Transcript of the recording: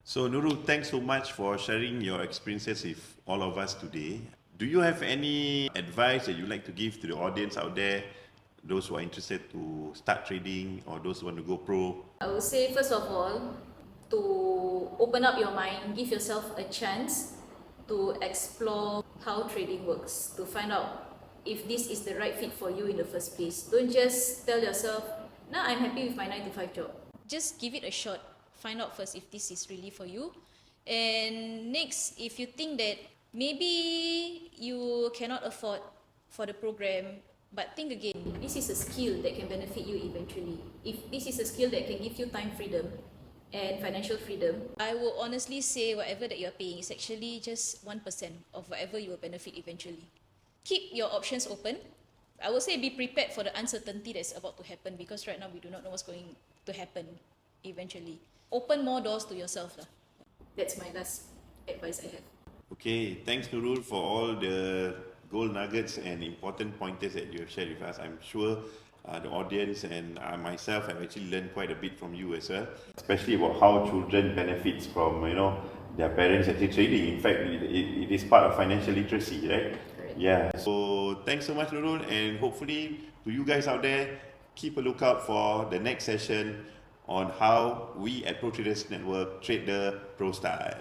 So Nurul, thanks so much for sharing your experiences with all of us today. Do you have any advice that you'd like to give to the audience out there, those who are interested to start trading or those who want to go pro? I would say, first of all, to open up your mind, give yourself a chance to explore how trading works, to find out if this is the right fit for you in the first place. Don't just tell yourself, "No, I'm happy with my 9 to 5 job." Just give it a shot. Find out first if this is really for you. And next, if you think that maybe you cannot afford for the program, but think again, this is a skill that can benefit you eventually. If this is a skill that can give you time freedom and financial freedom, I will honestly say whatever that you're paying is actually just 1% of whatever you will benefit eventually. Keep your options open. I would say be prepared for the uncertainty that's about to happen, because right now we do not know what's going to happen eventually. Open more doors to yourself. That's my last advice I have. Okay, thanks Nurul for all the gold nuggets and important pointers that you have shared with us. I'm sure the audience and myself have actually learned quite a bit from you as well, especially about how children benefits from their parents actually trading. In fact, it is part of financial literacy, right? Correct. Yeah. So thanks so much, Nurul, and hopefully to you guys out there, keep a lookout for the next session on how we at Pro Traders Network trade the pro style.